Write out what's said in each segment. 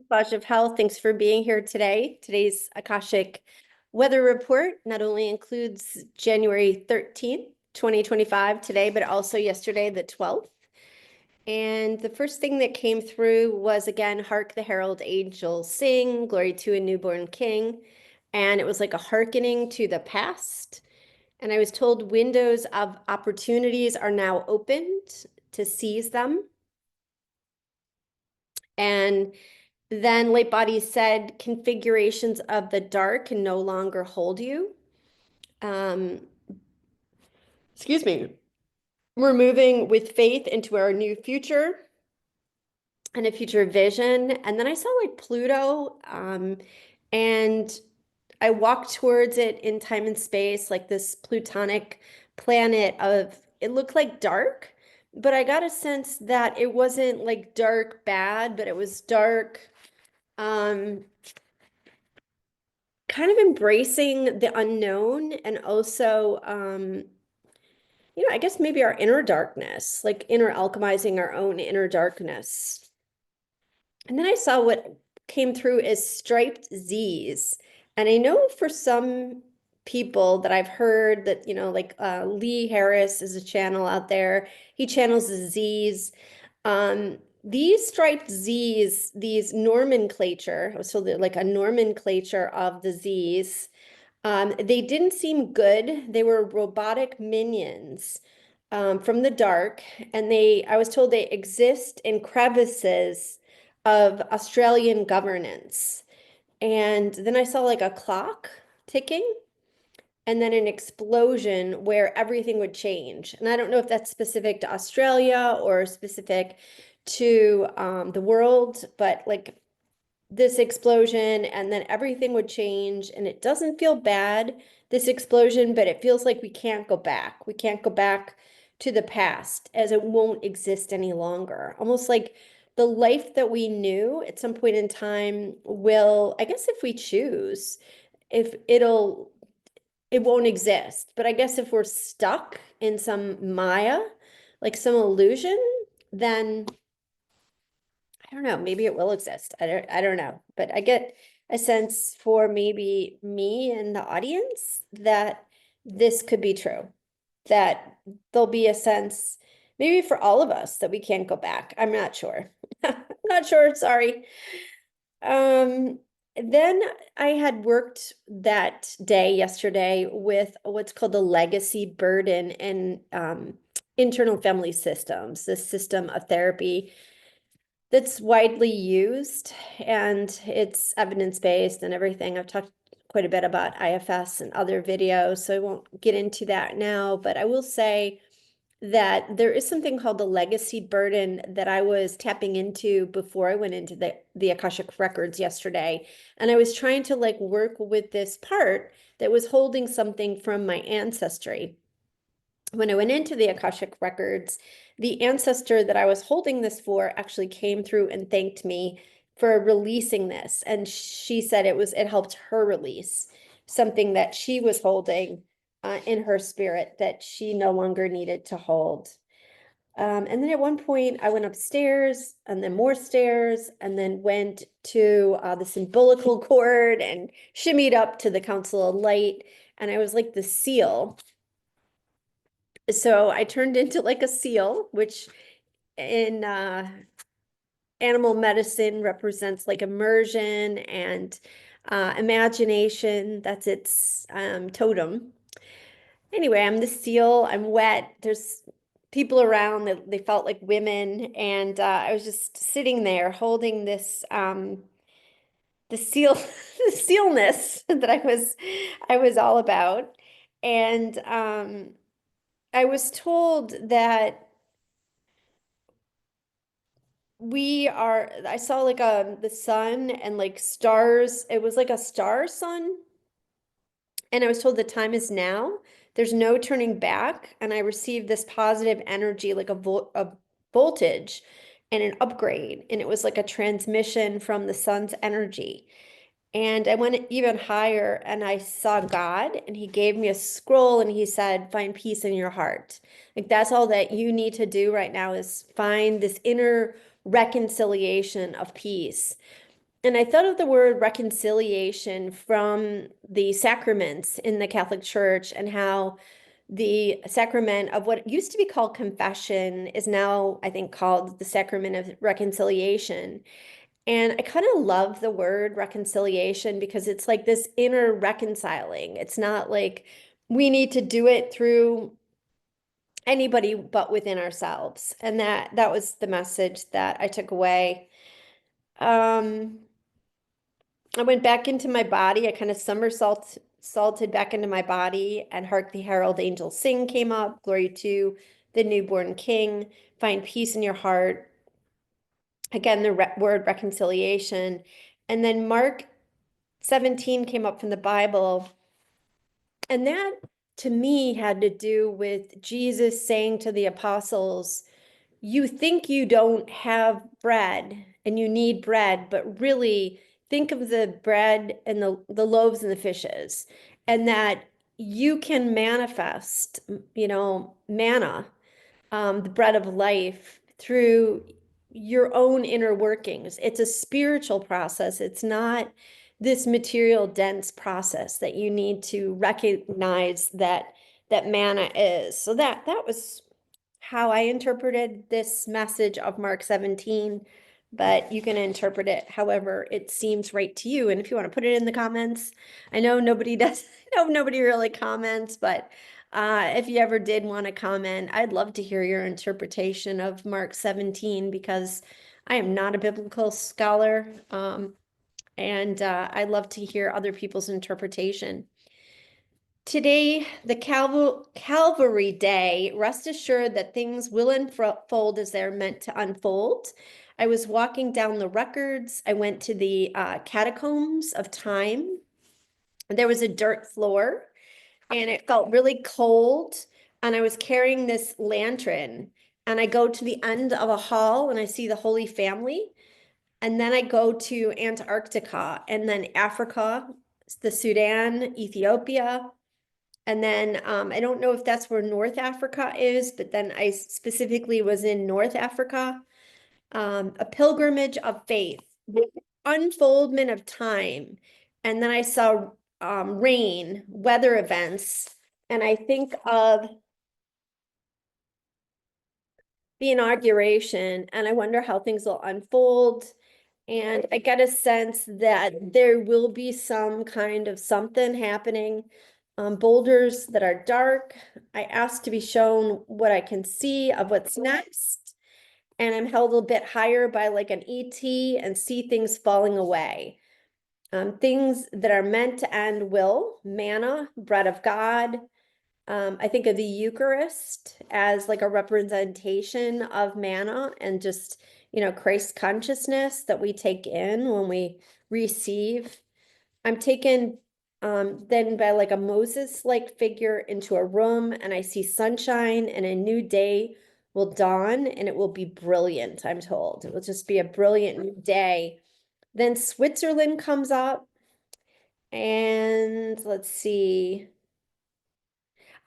Flash of Health, thanks for being here today. Today's Akashic weather report not only includes January 13th, 2025 today, but also yesterday, the 12th. And the first thing that came through was, again, Hark the Herald Angels Sing, Glory to a Newborn King. And it was like a hearkening to the past. And I was told windows of opportunities are now opened to seize them. And then Late Body said configurations of the dark can no longer hold you. Um, excuse me. We're moving with faith into our new future and a future vision. And then I saw like Pluto, and I walked towards it in time and space, like this plutonic planet of, it looked like dark, but I got a sense that it wasn't like dark bad, but it was dark, kind of embracing the unknown and also, I guess maybe our inner darkness, like inner alchemizing our own inner darkness. And then I saw what came through as striped Z's. And I know for some people that I've heard that, like Lee Harris is a channel out there. He channels the Z's. These striped Z's, these nomenclature, I was told like a nomenclature of the Z's, they didn't seem good. They were robotic minions from the dark, and I was told they exist in crevices of Australian governance. And then I saw like a clock ticking and then an explosion where everything would change. And I don't know if that's specific to Australia or specific to the world, but like this explosion and then everything would change, and it doesn't feel bad, this explosion, but it feels like we can't go back. We can't go back to the past as it won't exist any longer. Almost like the life that we knew at some point in time will, I guess if we choose, if it won't exist. But I guess if we're stuck in some Maya, like some illusion, then I don't know, maybe it will exist. I don't know. But I get a sense for maybe me and the audience that this could be true. That there'll be a sense, maybe for all of us, that we can't go back. I'm not sure. I'm not sure, sorry. Um, then I had worked that day yesterday with what's called the legacy burden and internal family systems, this system of therapy that's widely used, and it's evidence-based and everything. I've talked quite a bit about IFS and other videos, so I won't get into that now, but I will say that there is something called the legacy burden that I was tapping into before I went into the Akashic records yesterday. And I was trying to like work with this part that was holding something from my ancestry. When I went into the Akashic records, the ancestor that I was holding this for actually came through and thanked me for releasing this. And she said it helped her release something that she was holding in her spirit that she no longer needed to hold. And then at one point I went upstairs and then more stairs and then went to this umbilical cord and shimmied up to the Council of Light. And I was like the seal. So I turned into like a seal, which in animal medicine represents like immersion and imagination. That's its totem. Anyway, I'm the seal. I'm wet. There's people around that they felt like women, and I was just sitting there holding this the seal the sealness that I was all about. And I was told that I saw like the sun and like stars. It was like a star sun. And I was told the time is now. There's no turning back. And I received this positive energy, like a voltage and an upgrade. And it was like a transmission from the sun's energy. And I went even higher and I saw God, and he gave me a scroll and he said, find peace in your heart. Like that's all that you need to do right now is find this inner reconciliation of peace. And I thought of the word reconciliation from the sacraments in the Catholic Church and how the sacrament of what used to be called confession is now, I think, called the Sacrament of Reconciliation. And I kind of love the word reconciliation because it's like this inner reconciling. It's not like we need to do it through anybody but within ourselves. And that was the message that I took away. Um, I went back into my body. I kind of salted back into my body, and Hark the Herald Angels Sing came up. Glory to the newborn King. Find peace in your heart. Again, the word reconciliation. And then Mark 17 came up from the Bible. And that to me had to do with Jesus saying to the apostles, you think you don't have bread and you need bread, but really think of the bread and the loaves and the fishes, and that you can manifest, manna, the bread of life through your own inner workings. It's a spiritual process. It's not this material dense process that you need to recognize that manna is. So that was how I interpreted this message of Mark 17, but you can interpret it however it seems right to you. And if you want to put it in the comments, I know nobody does, I know nobody really comments, but if you ever did want to comment, I'd love to hear your interpretation of Mark 17 because I am not a biblical scholar. And I'd love to hear other people's interpretation. Today, the Calvary Day, rest assured that things will unfold as they're meant to unfold. I was walking down the records. I went to the catacombs of time. There was a dirt floor and it felt really cold. And I was carrying this lantern. And I go to the end of a hall and I see the Holy Family. And then I go to Antarctica and then Africa, the Sudan, Ethiopia. And then I don't know if that's where North Africa is, but then I specifically was in North Africa. A pilgrimage of faith, the unfoldment of time. And then I saw rain, weather events. And I think of the inauguration, and I wonder how things will unfold. And I get a sense that there will be some kind of something happening. Boulders that are dark. I asked to be shown what I can see of what's next. And I'm held a bit higher by like an ET and see things falling away. Things that are meant to end will, manna, bread of God. I think of the Eucharist as like a representation of manna and just, Christ consciousness that we take in when we receive. I'm taken then by like a Moses-like figure into a room and I see sunshine and a new day will dawn and it will be brilliant, I'm told. It will just be a brilliant new day. Then Switzerland comes up and let's see.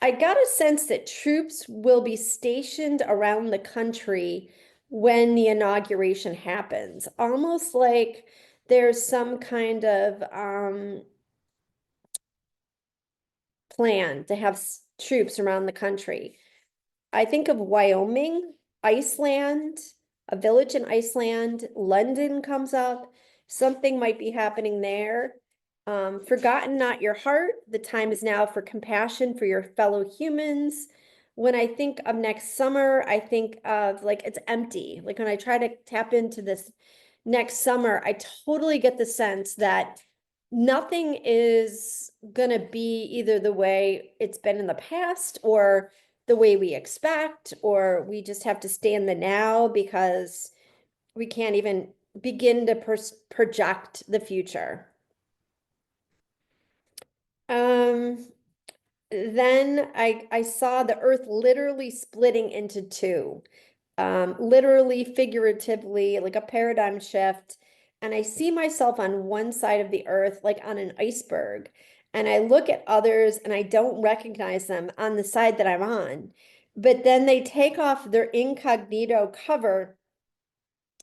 I got a sense that troops will be stationed around the country when the inauguration happens, almost like there's some kind of plan to have troops around the country. I think of Wyoming, Iceland, a village in Iceland, London comes up. Something might be happening there. Forgotten not your heart. The time is now for compassion for your fellow humans. When I think of next summer, I think of like it's empty. Like when I try to tap into this next summer, I totally get the sense that nothing is gonna be either the way it's been in the past or the way we expect, or we just have to stay in the now because we can't even begin to project the future. Um, then I saw the earth literally splitting into two, literally, figuratively, like a paradigm shift. And I see myself on one side of the earth, like on an iceberg. And I look at others and I don't recognize them on the side that I'm on. But then they take off their incognito cover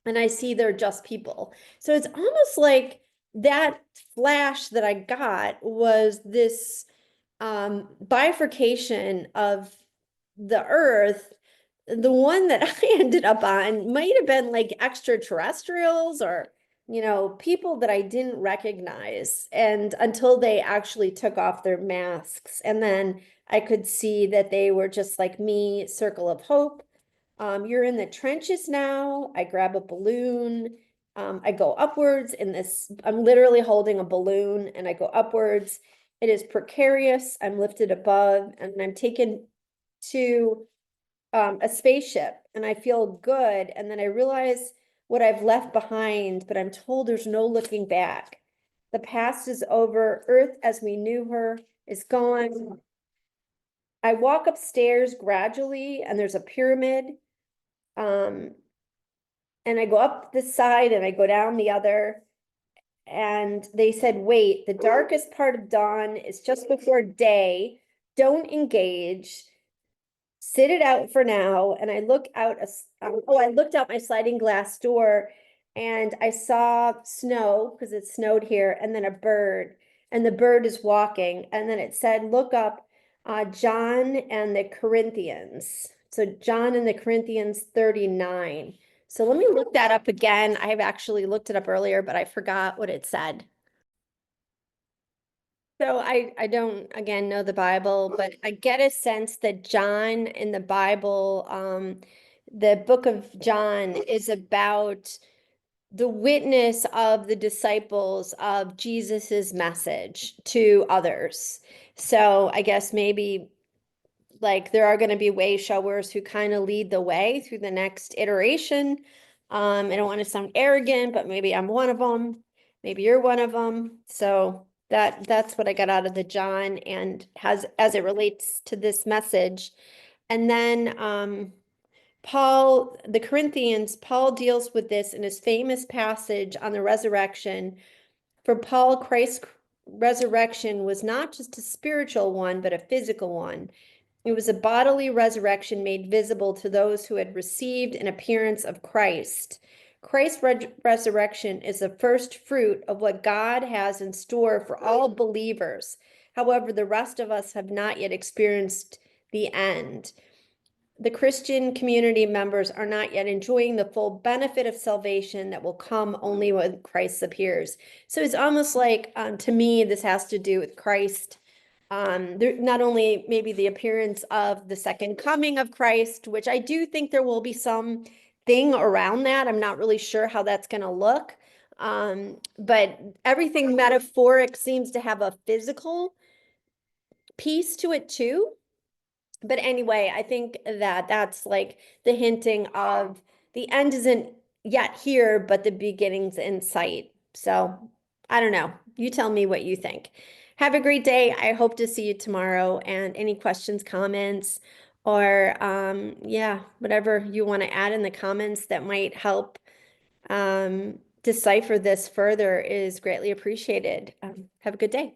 and I see they're just people. So it's almost like that flash that I got was this bifurcation of the earth. The one that I ended up on might have been like extraterrestrials or, people that I didn't recognize. And until they actually took off their masks. And then I could see that they were just like me, circle of hope. You're in the trenches now. I grab a balloon. I go upwards in this, I'm literally holding a balloon and I go upwards. It is precarious. I'm lifted above and I'm taken to a spaceship and I feel good. And then I realize what I've left behind, but I'm told there's no looking back. The past is over. Earth as we knew her is gone. I walk upstairs gradually and there's a pyramid. Um, and I go up this side and I go down the other. And they said, wait, the darkest part of dawn is just before day. Don't engage. Sit it out for now. And I look out, I looked out my sliding glass door and I saw snow because it snowed here and then a bird. And the bird is walking. And then it said, look up John and the Corinthians. So John and the Corinthians 39. So let me look that up again. I've actually looked it up earlier, but I forgot what it said. So I don't again know the Bible, but I get a sense that John in the Bible, the book of John is about the witness of the disciples of Jesus's message to others. So I guess maybe like there are going to be way showers who kind of lead the way through the next iteration. I don't want to sound arrogant, but maybe I'm one of them. Maybe you're one of them. So that's what I got out of the John and has as it relates to this message. And then Paul, the Corinthians, Paul deals with this in his famous passage on the resurrection. For Paul, Christ's resurrection was not just a spiritual one, but a physical one. It was a bodily resurrection made visible to those who had received an appearance of Christ. Christ's resurrection is the first fruit of what God has in store for all believers. However, the rest of us have not yet experienced the end. The Christian community members are not yet enjoying the full benefit of salvation that will come only when Christ appears. So it's almost like, to me, this has to do with Christ. Not only maybe the appearance of the second coming of Christ, which I do think there will be some thing around that. I'm not really sure how that's going to look. But everything metaphoric seems to have a physical piece to it too. But anyway, I think that that's like the hinting of the end isn't yet here, but the beginning's in sight. So I don't know. You tell me what you think. Have a great day. I hope to see you tomorrow. And any questions, comments, or yeah, whatever you want to add in the comments that might help decipher this further is greatly appreciated. Have a good day.